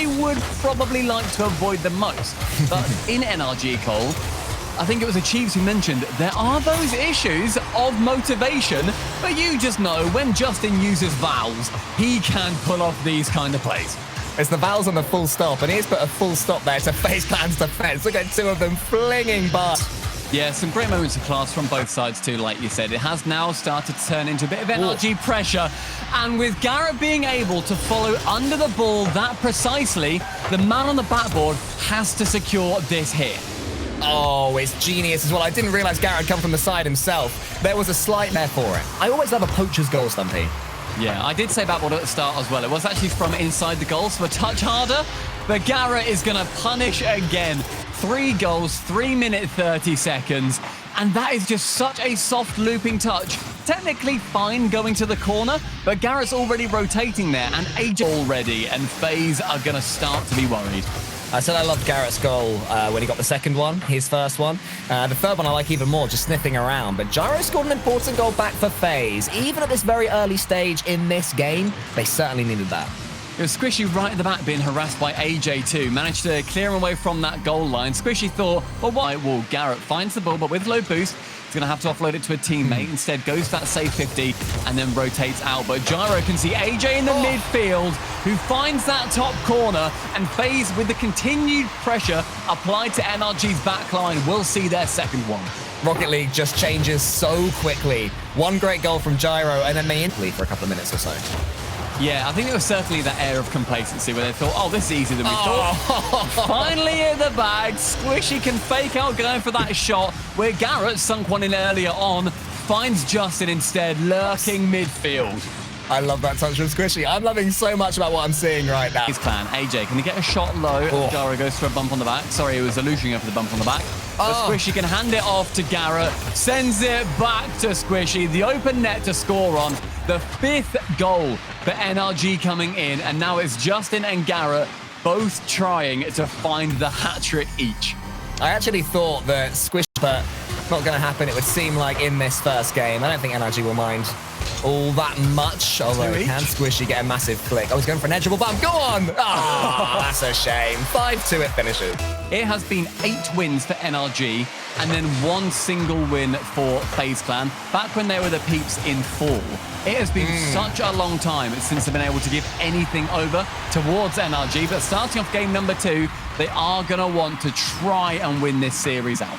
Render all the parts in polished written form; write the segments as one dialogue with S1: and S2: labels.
S1: AJ would probably like to avoid the most. But in NRG, Cole, I think it was Achieves who mentioned there are those issues of motivation, but you just know when Justin uses vowels, he can pull off these kind of plays.
S2: It's the vowels and the full stop, and he's put a full stop there to FaZe Clan's defense. Look at two of them flinging bars.
S1: Yeah, some great moments of class from both sides too, like you said. It has now started to turn into a bit of NRG pressure, and with Garrett being able to follow under the ball that precisely, the man on the backboard has to secure this hit.
S2: Oh, it's genius as well. I didn't realize Garrett had come from the side himself. There was a slight there for it. I always love a poacher's goal, Stumpy.
S1: Yeah, I did say backboard at the start as well. It was actually from inside the goal, so a touch harder. But Garrett is going to punish again. 3 goals, 3 minutes, 30 seconds. And that is just such a soft looping touch. Technically fine going to the corner, but Garrett's already rotating there, and AJ already, and FaZe are going to start to be worried.
S2: I said I loved Garrett's goal when he got the second one, his first one. The third one I like even more, just sniffing around. But Gyro scored an important goal back for FaZe. Even at this very early stage in this game, they certainly needed that.
S1: It was Squishy right at the back being harassed by AJ too. Managed to clear him away from that goal line. Squishy thought, well, why? Well, Garrett finds the ball, but with low boost, he's going to have to offload it to a teammate. Instead, goes for that save 50 and then rotates out. But Gyro can see AJ in the midfield, who finds that top corner, and FaZe, with the continued pressure applied to NRG's backline, will see their second one.
S2: Rocket League just changes so quickly. One great goal from Gyro, and then they lead for a couple of minutes or so.
S1: Yeah, I think it was certainly that air of complacency where they thought, oh, this is easier than we thought. Finally in the bag, Squishy can fake out going for that shot, where Garrett sunk one in earlier on, finds Justin instead, lurking midfield.
S2: I love that touch from Squishy. I'm loving so much about what I'm seeing right now.
S1: His plan, AJ, can he get a shot low? Gyro goes for a bump on the back. Sorry, it was Illusion going for the bump on the back. But Squishy can hand it off to Garrett, sends it back to Squishy, the open net to score on. The 5th goal for NRG coming in, and now it's Justin and Garrett both trying to find the hat-trick each.
S2: I actually thought that Squishy, but not going to happen, it would seem like, in this first game. I don't think NRG will mind all that much, although can Squishy get a massive flick. Oh, he's going for an edgeable bump. Go on! Oh, that's a shame. 5-2 it finishes.
S1: It has been 8 wins for NRG and then 1 single win for FaZe Clan, back when they were the peeps in fall. It has been such a long time since they've been able to give anything over towards NRG, but starting off game number 2, they are going to want to try and win this series out.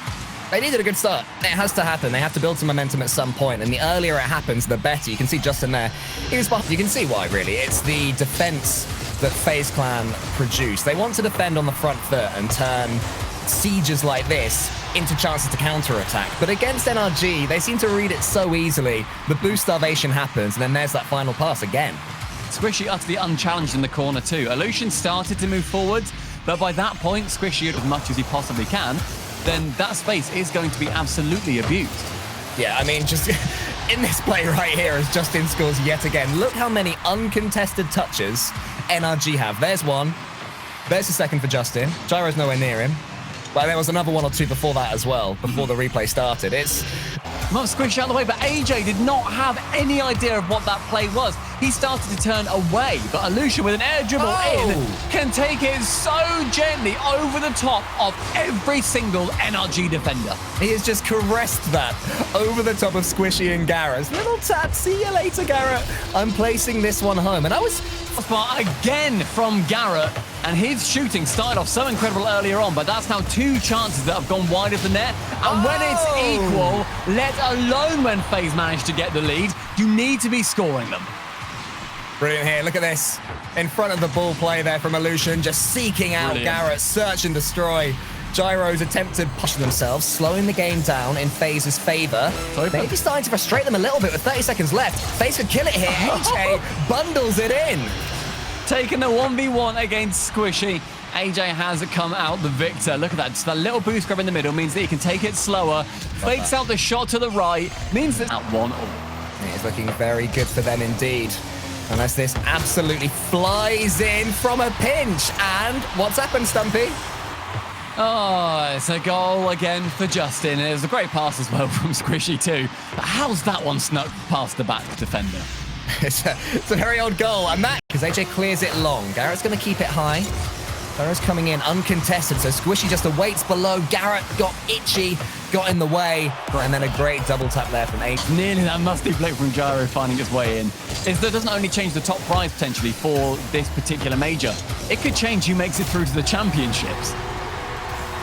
S2: They needed a good start. It has to happen. They have to build some momentum at some point, and the earlier it happens, the better. You can see Justin there. You can see why, really. It's the defense that FaZe Clan produce. They want to defend on the front foot and turn sieges like this into chances to counterattack. But against NRG, they seem to read it so easily. The boost starvation happens, and then there's that final pass again.
S1: Squishy utterly unchallenged in the corner too. Illusion started to move forwards, but by that point, Squishy as much as he possibly can, then that space is going to be absolutely abused.
S2: Yeah, I mean, just in this play right here as Justin scores yet again. Look how many uncontested touches NRG have. There's one. There's the second for Justin. Gyro's nowhere near him. But there was another 1 or 2 before that as well, before the replay started. It's...
S1: Not squished out of the way, but AJ did not have any idea of what that play was. He started to turn away, but Illusion with an air dribble in can take it so gently over the top of every single NRG defender.
S2: He has just caressed that over the top of Squishy and Garrett. Little tap, see you later, Garrett. I'm placing this one home. And I was...
S1: But again from Garrett, and his shooting started off so incredible earlier on, but that's now 2 chances that have gone wide of the net. And when it's equal, let alone when FaZe managed to get the lead, you need to be scoring them.
S2: Brilliant here. Look at this. In front of the ball play there from Illusion, just seeking out Garrett, search and destroy. Gyro's attempted push themselves, slowing the game down in FaZe's favor. Maybe starting to frustrate them a little bit with 30 seconds left. FaZe could kill it here. AJ bundles it in.
S1: Taking a 1v1 against Squishy. AJ has come out the victor. Look at that. Just that little boost grab in the middle means that he can take it slower. Fakes out the shot to the right. Means that at 1-all.
S2: It is looking very good for them indeed. Unless this absolutely flies in from a pinch. And what's happened, Stumpy?
S1: Oh, it's a goal again for Justin. It was a great pass as well from Squishy too. But how's that one snuck past the back defender?
S2: It's a very odd goal. And that, because AJ clears it long. Garrett's going to keep it high. Gyro's coming in uncontested, so Squishy just awaits below. Garrett got itchy, got in the way, and then a great double tap there from AJ.
S1: Nearly that musty flick from Gyro finding its way in. Is that doesn't only change the top prize potentially for this particular major, it could change who makes it through to the championships.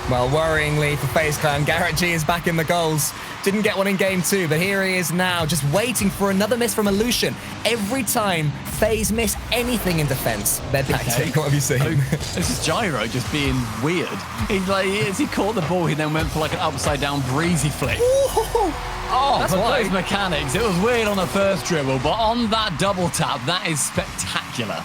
S2: Well, worryingly for FaZe Clan, Garrett G is back in the goals. Didn't get one in game 2, but here he is now, just waiting for another miss from Illusion. Every time FaZe miss anything in defense, they're dictating. What have you seen?
S1: This is Gyro just being weird. As he caught the ball, he then went for like an upside down breezy flick. Oh,
S2: that's
S1: for
S2: why.
S1: those mechanics, it was weird on the first dribble, but on that double tap, that is spectacular.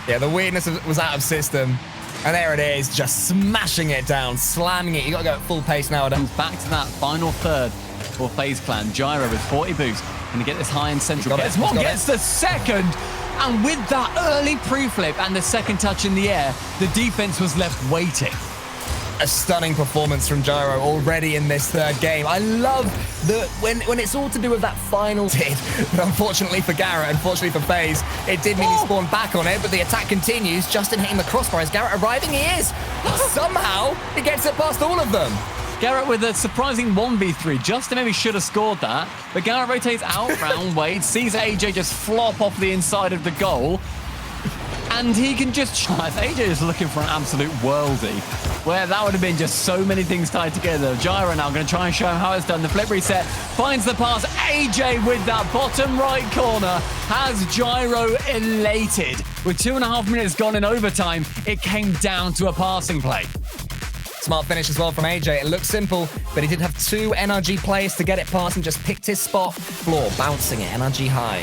S2: Yeah, the weirdness was out of system. And there it is, just smashing it down, slamming it. You gotta go at full pace now.
S1: Back to that final third for FaZe Clan. Gyro with 40 boost. Can he get this high in central? Gets one, gets the second. And with that early pre-flip and the second touch in the air, the defense was left waiting.
S2: A stunning performance from Gyro already in this third game. I love that when it's all to do with that final hit. But unfortunately for Garrett, unfortunately for FaZe, it did mean he spawned back on it, but the attack continues. Justin hitting the crossbar. Is Garrett arriving? He is. Somehow, he gets it past all of them.
S1: Garrett with a surprising 1v3. Justin maybe should have scored that, but Garrett rotates out, round, waits, sees AJ just flop off the inside of the goal, and he can just try. AJ is looking for an absolute worldie, where that would have been just so many things tied together. Gyro now going to try and show him how it's done. The flip reset, finds the pass. AJ with that bottom right corner has Gyro elated. With 2.5 minutes gone in overtime, it came down to a passing play.
S2: Smart finish as well from AJ. It looks simple, but he did have 2 NRG players to get it past and just picked his spot. Floor, bouncing it. NRG high.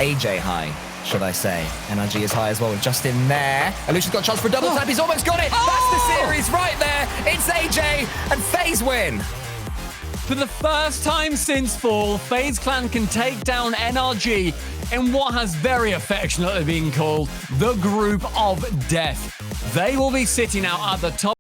S2: AJ high, should I say. NRG is high as well, just in there. Illusion's got a chance for a double tap. He's almost got it. That's the series right there. It's AJ and FaZe win.
S1: For the first time since fall, FaZe Clan can take down NRG in what has very affectionately been called the Group of Death. They will be sitting out at the top.